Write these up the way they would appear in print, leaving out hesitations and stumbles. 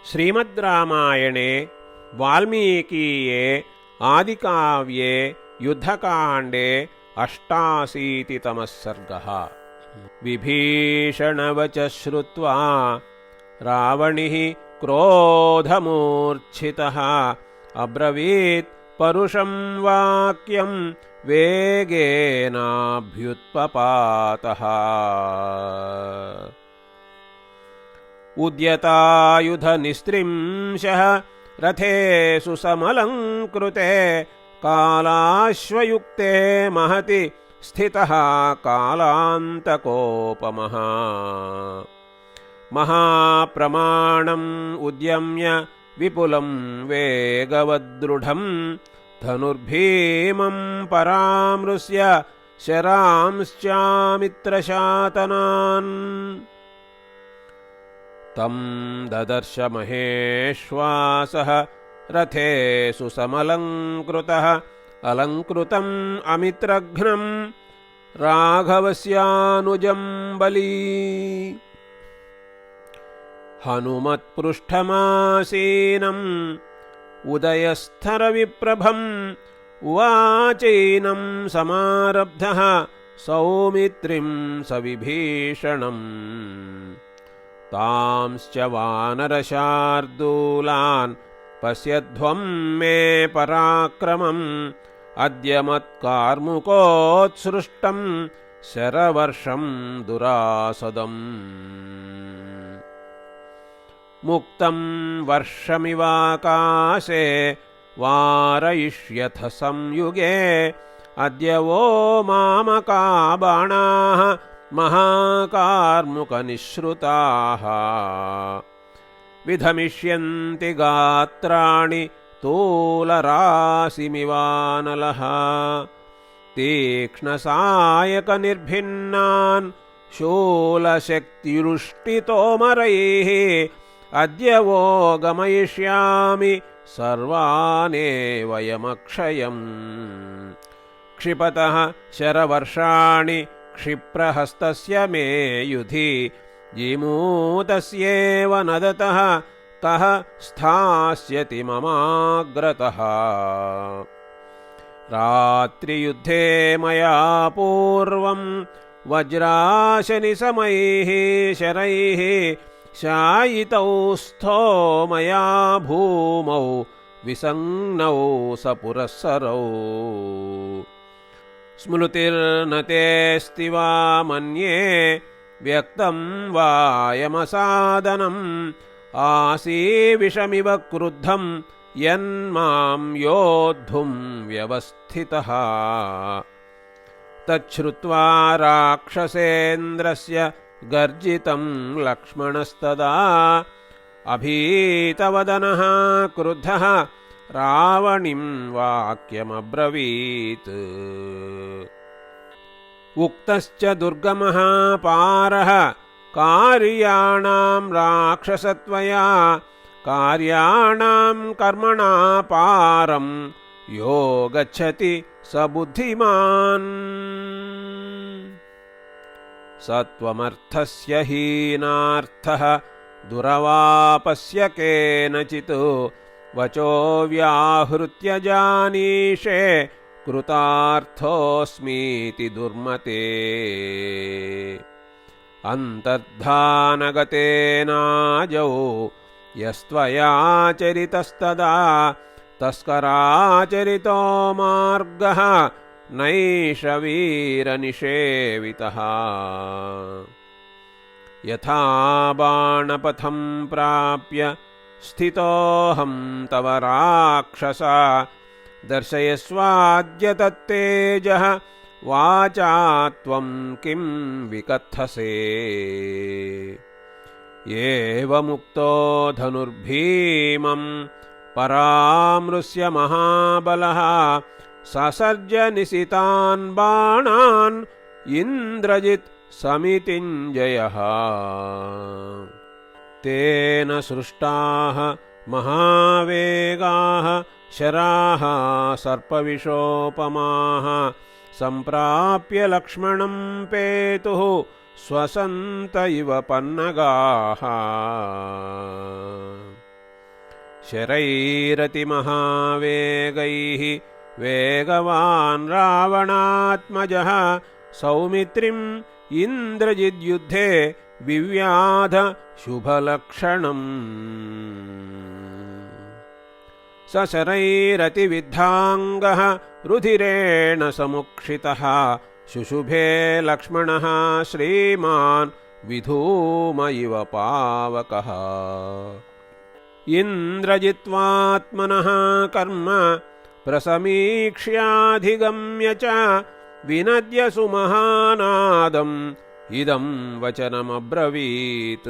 श्रीमद्रामायणे वाल्मीकीये आदिकाव्ये युद्धकाण्डे 88तमः सर्गः। विभीषणवचः श्रुत्वा रावणिः क्रोधमूर्च्छितः अब्रवीत् परुषं वाक्यं वेगेनाभ्युत्पपातः। उद्यतायुधनिस्त्रिंशः रथेषु समलङ्कृते कालाश्वयुक्ते महति स्थितः कालान्तकोपमः। महाप्रमाणम् उद्यम्य विपुलं वेगवद्दृढं धनुर्भीमं परामृश्य शरांश्चामित्रशातनान् तं ददर्श महेश्वासः रथेषु समलङ्कृतः अलङ्कृतम् अमित्रघ्नं राघवस्यानुजं बली। हनुमत्पृष्ठमासीनम् उदयस्थरविप्रभम् उवाचैनं समारब्धः सौमित्रिं सविभीषणम् तांश्च वानरशार्दूलान् पश्यध्वं मे पराक्रमम् अद्य मत्कार्मुकोत्सृष्टं शरवर्षं दुरासदम्। मुक्तं वर्षमिवाकाशे वारयिष्यथ संयुगे अद्य वो मामका बाणाः महाकार्मुकनिःसृताः विधमिष्यन्ति गात्राणि तूलराशिमिवानलः तीक्ष्णसायकनिर्भिन्नान् शूलशक्तिरुष्टितोमरैः अद्य वो गमयिष्यामि सर्वानेव यमक्षयम्। क्षिपतः शरवर्षाणि क्षिप्रहस्तस्य मे युधि जीमूतस्येव नदतः कः स्थास्यति ममाग्रतः। रात्रियुद्धे मया पूर्वं वज्राशनिसमैः शरैः शायितौ स्थो मया भूमौ विसङ्नौ सपुरःसरौ। स्मृतिर्न तेऽस्ति वा मन्ये व्यक्तं वायमसादनम् आसीविषमिव क्रुद्धं यन्मां योद्धुं व्यवस्थितः। तच्छ्रुत्वा राक्षसेन्द्रस्य गर्जितं लक्ष्मणस्तदा अभीतवदनः क्रुद्धः रावणिं वाक्यमब्रवीत्। उक्तश्च दुर्गमः पारः कार्याणां राक्षसत्वया कार्याणां कर्मणा पारं यो गच्छति स बुद्धिमान्। सत्वमर्थस्य हीनार्थः दुरवापस्य केनचित् वचो व्याहृत्य जानीषे कृतार्थोऽस्मीति दुर्मते। अन्तर्धानगतेनाजौ यस्त्वयाचरितस्तदा तस्कराचरितो मार्गः नैष वीरनिषेवितः। यथा बाणपथं प्राप्य स्थितोऽहं तव राक्षसा दर्शयस्वाद्य तत्तेजः वाचा त्वं किं विकथसे। एवमुक्तो धनुर्भीमं परामृश्य महाबलः ससर्ज निशितान् बाणान् इन्द्रजित् समितिञ्जयः। तेन सृष्टाः महावेगाः शराः सर्पविषोपमाः सम्प्राप्य लक्ष्मणं पेतुः स्वसन्त इव पन्नगाः। शरैरतिमहावेगैः वेगवान् रावणात्मजः सौमित्रिम् इन्द्रजिद्युद्धे विव्याध शुभलक्षणम्। सशरैरतिविद्धाङ्गः रुधिरेण समुक्षितः शुशुभे लक्ष्मणः श्रीमान् विधूम इव पावकः। इन्द्रजित्वात्मनः कर्म प्रसमीक्ष्याधिगम्य च विनद्य सुमहानादम् इदं वचनमब्रवीत्।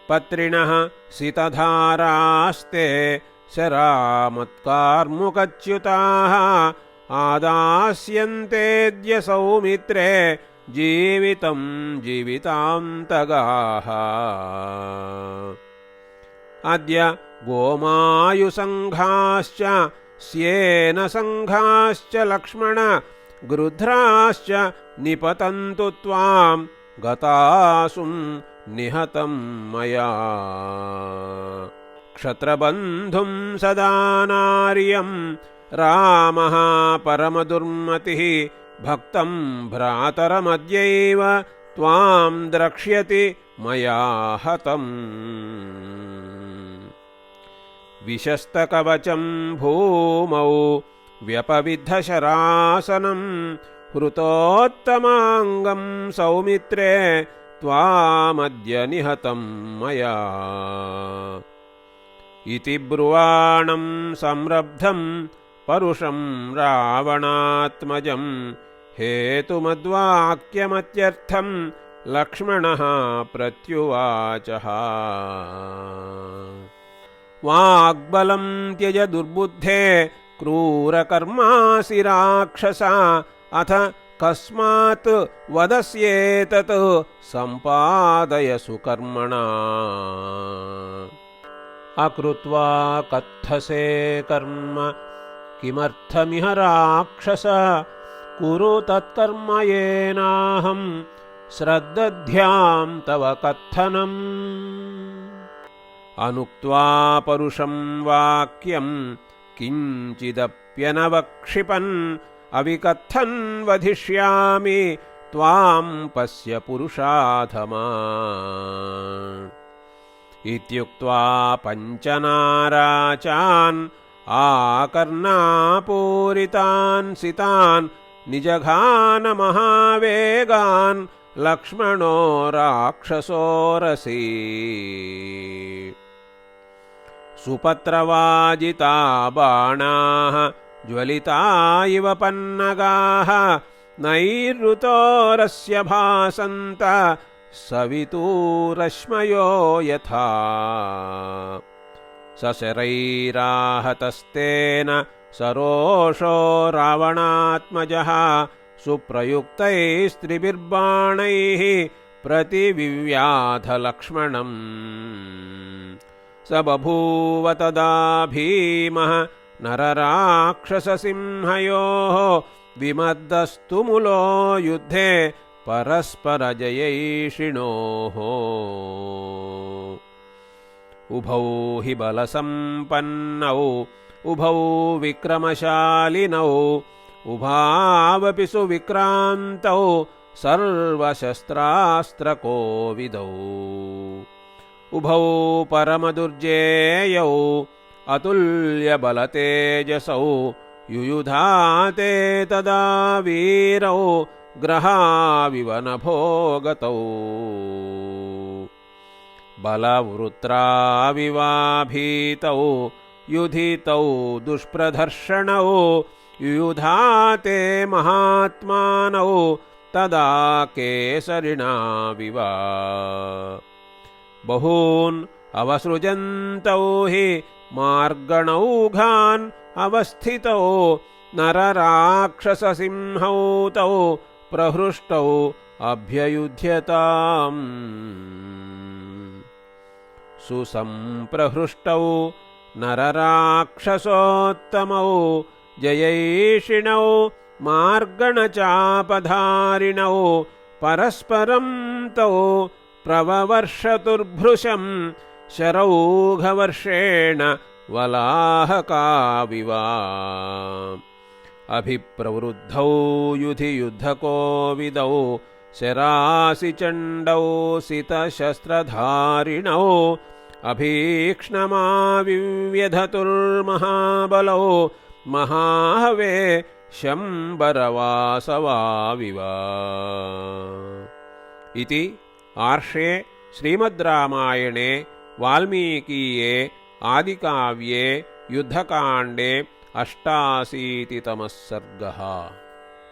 पत्रिणः सितधारास्ते शरामत्कार्मुकच्युताः आदास्यन्तेऽद्य सौमित्रे जीवितं जीवितान्तगाः। अद्य गोमायुसङ्घाश्च स्येनसङ्घाश्च लक्ष्मण गृध्राश्च निपतन्तु त्वां गतासुं निहतं मया। क्षत्रबन्धुं सदा नार्यं रामः परमदुर्मतिः भक्तं भ्रातरमद्यैव त्वां द्रक्ष्यति मया हतम्। विशस्तकवचं भूमौ व्यपविद्धशरासनं हृतोत्तमाङ्गं सौमित्रे त्वामद्य निहतं मया। इति ब्रुवाणं संरब्धं परुषं रावणात्मजं हेतुमद्वाक्यमत्यर्थं लक्ष्मणः प्रत्युवाचः। वाग्बलं त्यज दुर्बुद्धे क्रूरकर्मासि राक्षस अथ कस्मात् वदस्येतत् सम्पादय सुकर्मणा। अकृत्वा कत्थसे कर्म किमर्थमिह राक्षस कुरु तत्कर्म येनाहं श्रद्दध्यां तव कत्थनम्। अनुक्त्वा परुषं वाक्यं किञ्चिदप्यनवक्षिपन् अविकथन् वधिष्यामि त्वां पश्य पुरुषाधमा। इत्युक्त्वा पञ्चनाराचान् आकर्णापूरितान् सितान् निजघान महावेगान् लक्ष्मणो राक्षसोरसी। सुपत्रवाजिता बाणाः ज्वलिता इव पन्नगाः नैरृतोरस्य भासन्त सवितुरश्मयो यथा। सशरैराहतस्तेन सरोषो रावणात्मजः सुप्रयुक्तैस्त्रिभिर्बाणैः प्रतिविव्याध लक्ष्मणम्। स बभूव तदा भीमः नरराक्षससिंहयोः विमद्दस्तुमुलो युद्धे परस्परजयैषिणोः। उभौ हि बलसम्पन्नौ उभौ विक्रमशालिनौ उभावपि सुविक्रान्तौ सर्वशस्त्रास्त्रकोविदौ। उभौ परमदुर्जेयौ अतुल्यबलतेजसौ युयुधाते तदा वीरौ ग्रहाविव नभोगतौ। बलवृत्राविवाभीतौ युधितौ दुष्प्रधर्षणौ युयुधाते महात्मानौ तदा केसरिणाविव। बहून् अवसृजन्तौ हि मार्गणौघान् अवस्थितौ नरराक्षससिंहौ तौ प्रहृष्टौ अभ्ययुध्यताम्। सुसम्प्रहृष्टौ नरराक्षसोत्तमौ जयैषिणौ मार्गणचापधारिणौ परस्परं तौ प्रववर्षतुर्भृशं शरौघवर्षेण वलाहकाविव अभिप्रवृद्धौ युधि युद्धकोविदौ शरासिचण्डौ सितशस्त्रधारिणौ अभीक्ष्णमाविव्यधतुर्महाबलौ महाहवे शम्बरवासवाविव इति आर्षे श्रीमद्रामायणे वाल्मीकीये आदिकाव्ये युद्धकाण्डे 88तमः सर्गः।